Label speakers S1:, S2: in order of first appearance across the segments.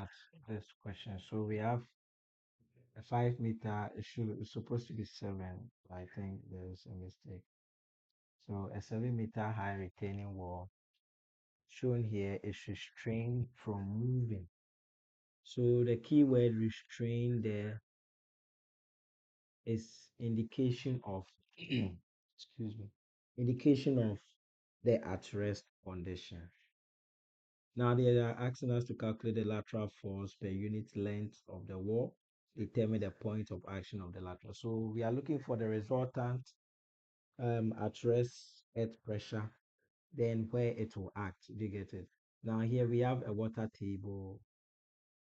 S1: at this question. So we have a 5 meter, it's supposed to be seven. I think there's a mistake. So a 7 meter high retaining wall shown here is restrained from moving. So the keyword restrained there is indication of excuse me, indication of the at rest condition. Now they are asking us to calculate the lateral force per unit length of the wall, determine the point of action of the lateral. So we are looking for the resultant at rest earth pressure, then where it will act. Do you get it? Now here we have a water table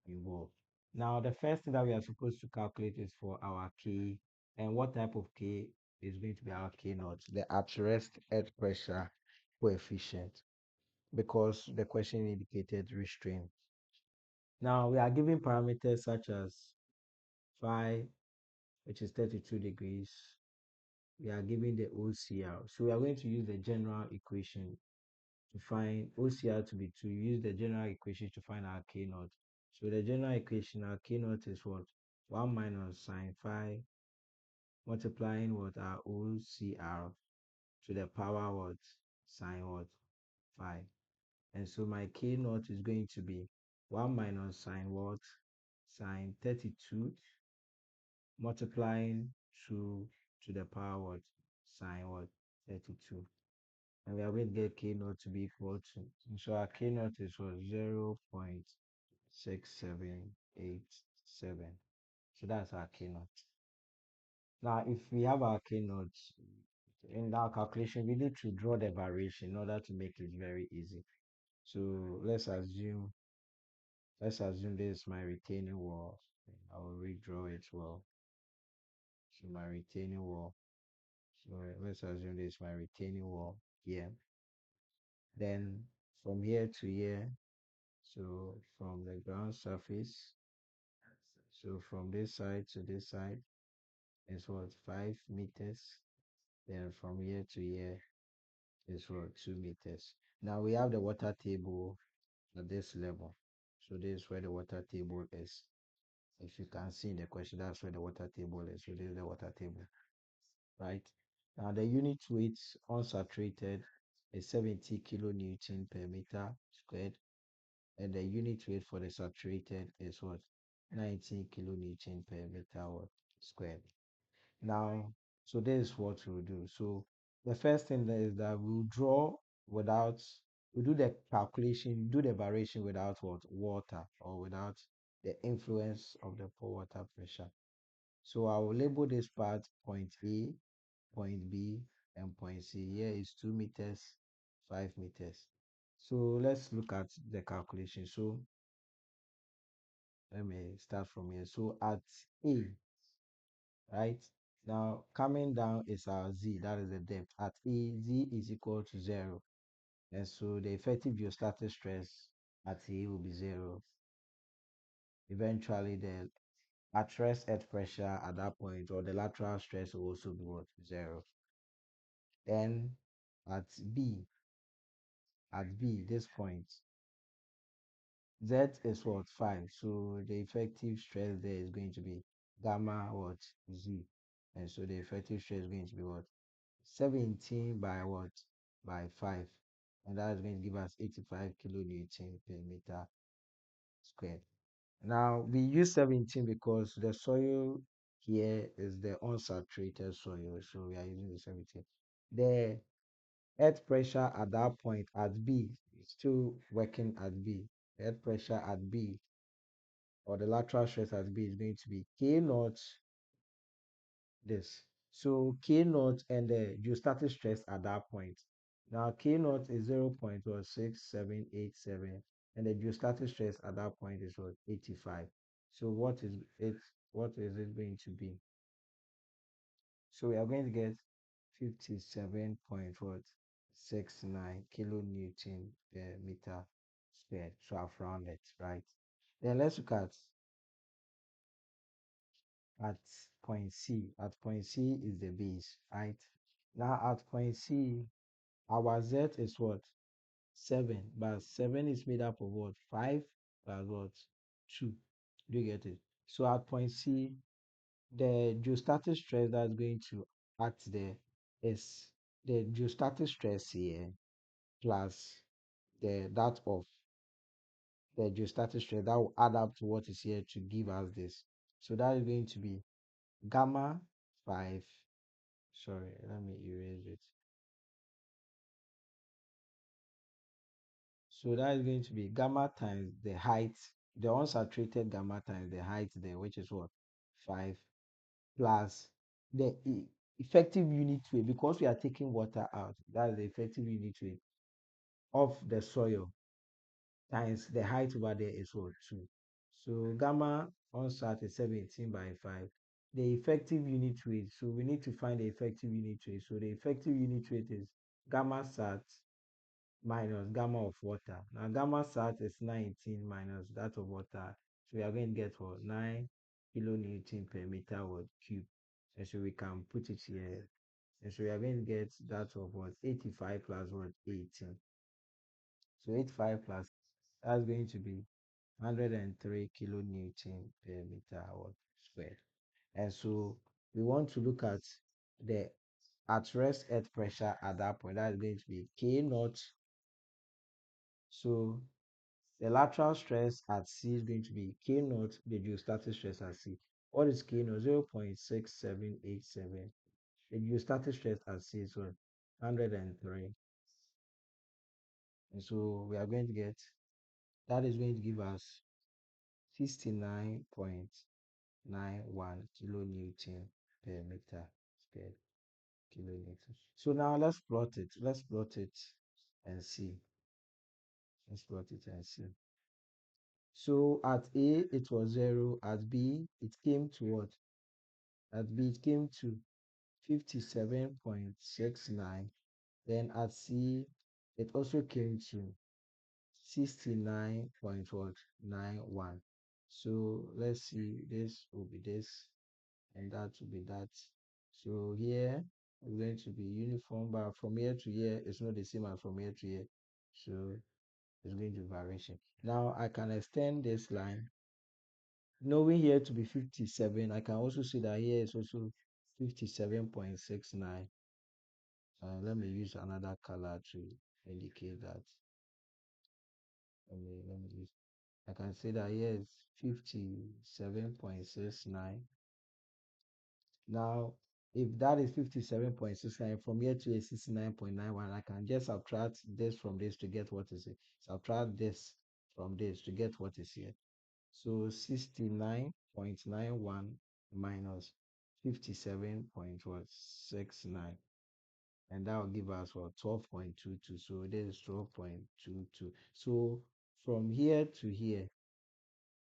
S1: involved. Now the first thing that we are supposed to calculate is for our K, and what type of K is going to be our K naught, the at rest earth pressure coefficient, because the question indicated restraint. Now we are given parameters such as phi, which is 32 degrees. We are given the OCR. So we are going to use the general equation to find OCR to be 2. Use the general equation to find our K naught. So the general equation, our K naught is what? 1 minus sine phi multiplying what? Our OCR to the power what? Sine what? Phi. And so my K naught is going to be 1 minus sine what? Sine 32 multiplying 2 to the power what? Sine what? 32. And we are going to get K naught to be equal to, and so our K naught is what? 0.6787. So that's our K naught. Now, if we have our K naught in our calculation, we need to draw the variation in order to make it very easy. So let's assume this is my retaining wall. I will redraw it well. So my retaining wall. So let's assume this is my retaining wall here. Then from here to here, so from the ground surface, so from this side to this side is what? 5 meters. Then from here to here is what? 2 meters. Now we have the water table at this level. So this is where the water table is. If you can see in the question, that's where the water table is. So this is the water table, right? Now the unit weight unsaturated is 70 kilonewton per meter squared, and the unit weight for the saturated is what? 19 kilonewton per meter what? Squared. Now, so this is what we'll do. So the first thing is that we'll draw without, we do the calculation, do the variation without what? Water, or without the influence of the pore water pressure. So I will label this part point A, point B, and point C. Here is 2 meters, 5 meters. So let's look at the calculation. So let me start from here. So at A, right? Now coming down is our Z, that is the depth. At A, Z is equal to 0. And so the effective geostatic stress at A will be 0. Eventually, the at rest earth pressure at that point, or the lateral stress, will also be what? 0. Then at B, this point, Z is what? 5. So the effective stress there is going to be gamma what? Z. And so the effective stress is going to be what? 17 by what? By 5. And that is going to give us 85 kilonewton per meter squared. Now we use 17 because the soil here is the unsaturated soil. So we are using the 17. The earth pressure at that point at B, still working at B. The earth pressure at B, or the lateral stress at B, is going to be K naught this. So K naught and the geostatic stress at that point. Now K naught is 0.6787, and the geostatic stress at that point is what? 85. So what is it going to be? So we are going to get 57.69 kilonewton per meter squared. So I've rounded, right? Then let's look at point C. At point C is the base, right? Now at point C, our Z is what? 7. But 7 is made up of what? 5 plus what? 2. Do you get it? So at point C, the geostatic stress that's going to act there is the geostatic stress here plus the that of the geostatic stress that will add up to what is here to give us this. So that is going to be gamma 5. Sorry, let me erase it. So that is going to be gamma times the height, the unsaturated gamma times the height there, which is what? 5 plus the effective unit weight, because we are taking water out. That is the effective unit weight of the soil times the height over there is what? 2. So gamma unsat is 17 by 5. The effective unit weight, so we need to find the effective unit weight. So the effective unit weight is gamma sat minus gamma of water. Now gamma sat is 19 minus that of water. So we are going to get what? 9 kilonewton per meter what cube. And so we can put it here. And so we are going to get that of what? 85 plus what? 18. So 85 plus, that's going to be 103 kilonewton per meter what squared. And so we want to look at the at rest earth pressure at that point. That is going to be K naught. So the lateral stress at C is going to be K naught, the geostatic stress at C. What is K naught? 0.6787. The geostatic stress at C is what? 103. And so we are going to get, that is going to give us 69.91 kilonewton per meter squared. Kilonewton. So now let's plot it. Let's plot it and see. Let's plot it and see. So at A it was 0. At B it came to what? At B it came to 57.69. Then at C it also came to 69.91. So let's see, this will be this and that will be that. So here it's going to be uniform, but from here to here it's not the same as from here to here. So it's going to variation. Now I can extend this line. Knowing here to be 57, I can also see that here is also 57.69. Let me use another color to indicate that. Let me use. I can say that here is 57.69. Now, if that is 57.69, from here to a 69.91, I can just subtract this from this to get what is it. Subtract this from this to get what is here. So 69.91 minus 57.69. And that will give us what? 12.22. So this is 12.22. So from here to here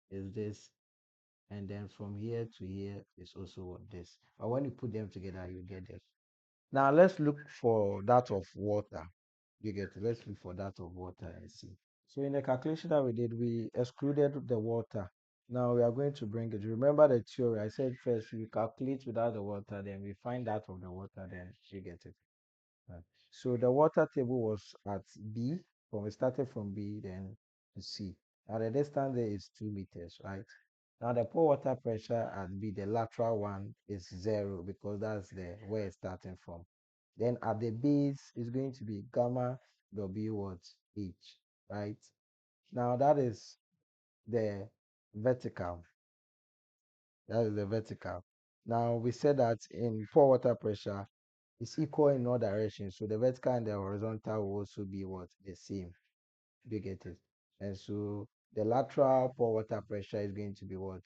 S1: is this, and then from here to here is also what this. But when you put them together, you get this. Now let's look for that of water. You get it? Let's look for that of water and see. So in the calculation that we did, we excluded the water. Now we are going to bring it. Remember the theory. I said first we calculate without the water, then we find out of the water, then you get it. Right. So the water table was at B. We started from B, then to C. Now the distance there is 2 meters, right? Now the pore water pressure at B, the lateral one, is 0 because that's the where it's starting from. Then at the base is going to be gamma W what H, right? Now that is the vertical. That is the vertical. Now we said that in pore water pressure is equal in all directions. So the vertical and the horizontal will also be what? The same. Do you get it? And so the lateral pore water pressure is going to be what?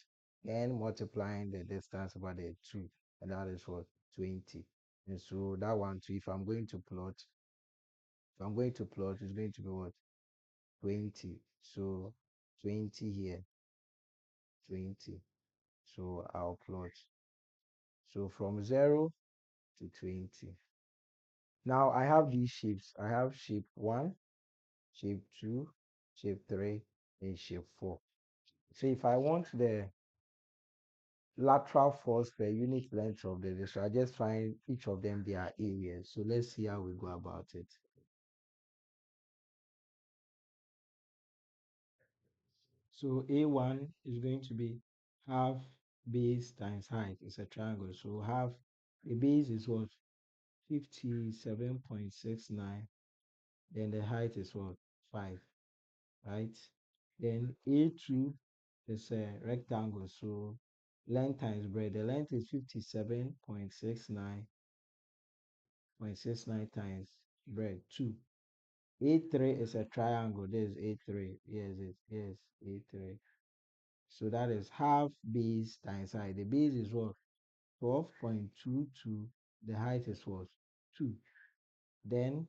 S1: N multiplying the distance over the 2. And that is what? 20. And so that one too, if I'm going to plot, it's going to be what? 20. So 20 here, 20. So I'll plot. So from 0 to 20. Now I have these shapes. I have shape 1, shape 2, shape 3, and shape 4. So if I want the lateral force per unit length of the disc, I just find each of them their areas. So let's see how we go about it. So A1 is going to be half base times height. It's a triangle. So half the base is what? 57.69. Then the height is what? 5, right? Then A2 is a rectangle. So length times breadth. The length is 57.69 times breadth, 2. A3 is a triangle. This is A3. Yes, A3. So that is half base times height. The base is what? 12.22. The height is what? 2. Then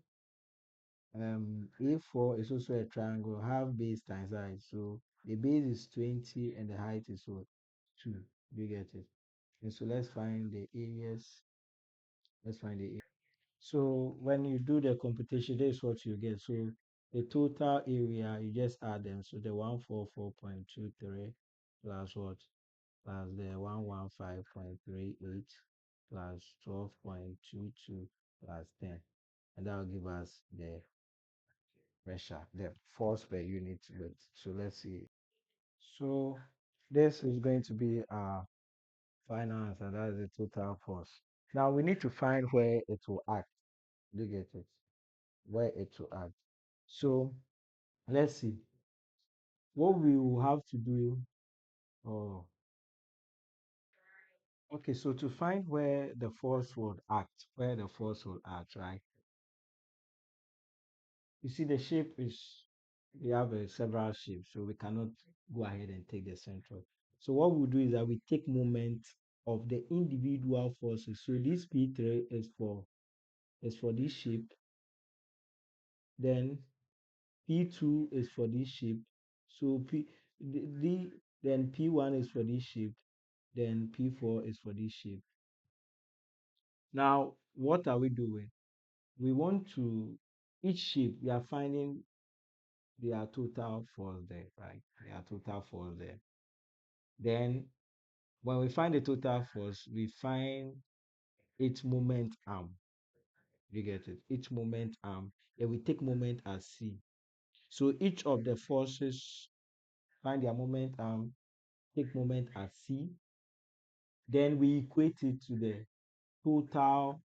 S1: A4 is also a triangle, half base times height. So the base is 20 and the height is what? 2. You get it? And so let's find the areas. Let's find the area. So when you do the computation, this is what you get. So the total area, you just add them. So the 144.23 plus what? Plus the 115.38 plus 12.22 plus 10. And that will give us the pressure, the force per unit weight. So let's see. So this is going to be our final answer. That is the total force. Now we need to find where it will act. Do you get it? Where it will act. So let's see. What we will have to do. Oh, okay. So to find where the force would act, right? You see, the shape is, we have several shapes, so we cannot go ahead and take the central. So what we do is that we take moment of the individual forces. So this P3 is for this shape, then P2 is for this shape. So then P1 is for this shape, then P4 is for this shape. Now, what are we doing? We want to, each shape, we are finding their total force there, right? Their total force there. Then when we find the total force, we find its moment arm. You get it? Each moment arm. Then we take moment as C. So each of the forces find their moment arm, take moment as C. Then we equate it to the total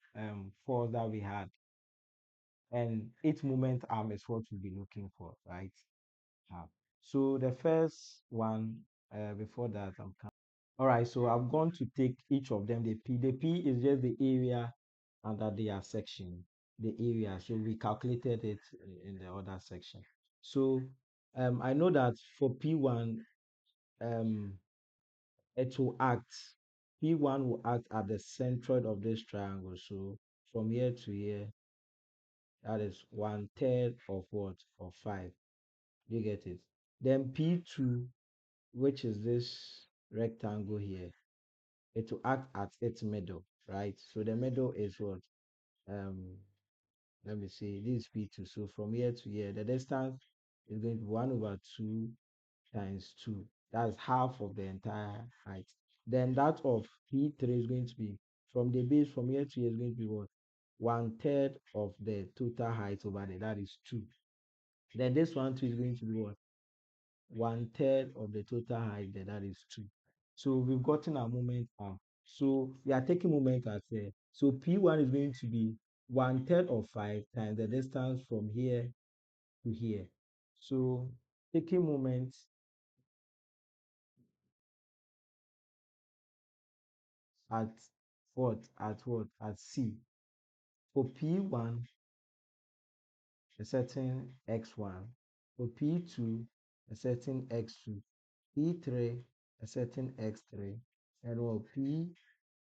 S1: force that we had. And each moment arm is what we'll be looking for, right? So the first one, before that, all right, so I'm going to take each of them. The P. The P is just the area under their section, the area. So we calculated it in the other section. So I know that for P1, um, it will act. P1 will act at the centroid of this triangle. So from here to here, that is 1/3 of what? Of 5. You get it? Then P2, which is this rectangle here, it will act at its middle, right? So the middle is what? Um, Let me see, this is P2. So from here to here, the distance is going to be 1/2 times 2. That's half of the entire height. Then that of P3 is going to be from the base from here to here is going to be what? 1/3 of the total height over there. That is 2. Then this one too is going to be what? 1/3 of the total height there. That is 2. So we've gotten our moment arm. So we are taking moment as here. So P1 is going to be 1/3 of 5 times the distance from here to here. So taking moment at what? At what? At C. For P1, a certain x1. For P2, a certain x2. P3, a certain x3. And what? P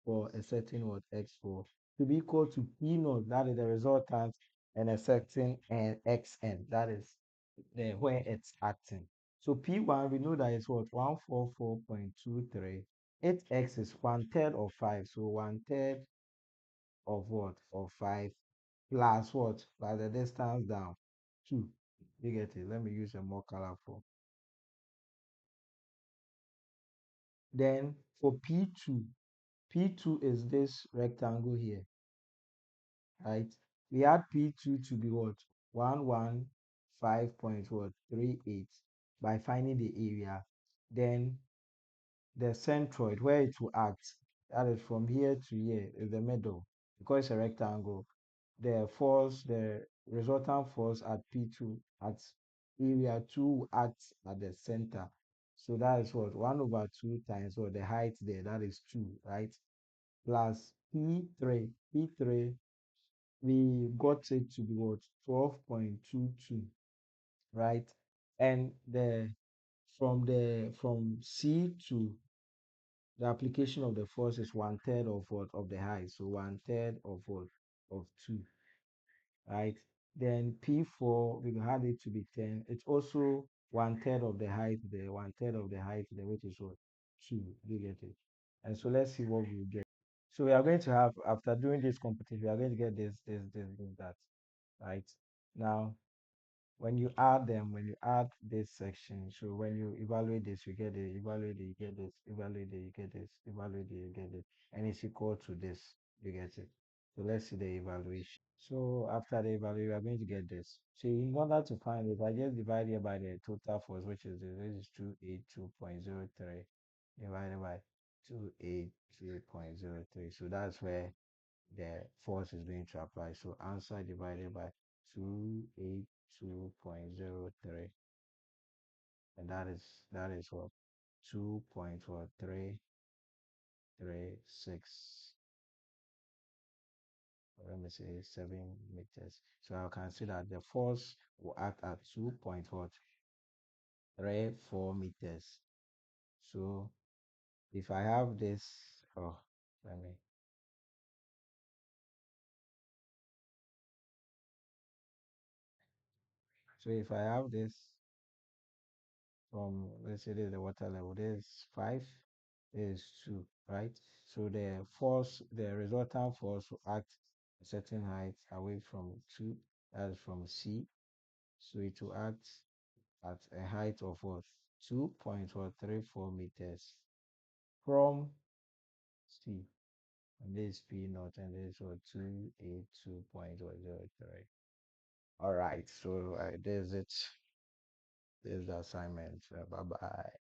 S1: for a certain what? X4 to be equal to P naught, that is the resultant, and a certain xn, that is where it's acting. So P1, we know that it's what? 144.23. Its x is 1/3 of 5. So 1/3 of what? Of 5 plus what? Plus the distance down. 2. You get it? Let me use a more colorful. Then for P2, P2 is this rectangle here, right? We add P2 to be what? 115.38 by finding the area. Then the centroid where it will act, that is from here to here, is the middle. Because it's a rectangle, the force, the resultant force at P2 at area 2 will act at the center. So that is what 1 over 2 times what the height there, that is 2, right? Plus P3. P3, we got it to be what 12.22, right? And from C to the application of the force is 1/3 of what of the height. So 1/3 of what of 2, right? Then P4 we had it to be 10. It's also 1/3 of the height there, 1/3 of the height there, which is what 2. Do you get it? And so let's see what we get. So we are going to have, after doing this competition, we are going to get this, that, right? Now when you add them, when you add this section, so when you evaluate this, you get it, evaluate it, you get this, evaluate it, you get this, evaluate it, you get it, and it's equal to this, you get it. So let's see the evaluation. So after the evaluation, we are going to get this. So in order to find it, I just divide here by the total force, which is this, is 282.03 divided by 282.03. So that's where the force is going to apply. So answer divided by 282.03, and that is what 2.4336. Let me say 7 meters. So I can see that the force will act at 2.34 meters. So if I have this, oh, let me. So if I have this from, let's say this is the water level, this is 5, this is 2, right? So the force, the resultant force will act a certain height away from 2, that is from C. So it will act at a height of what? 2.34 meters from C. And this is P naught, and this is what 282.003. All right, so there's it. There's the assignment. Bye bye.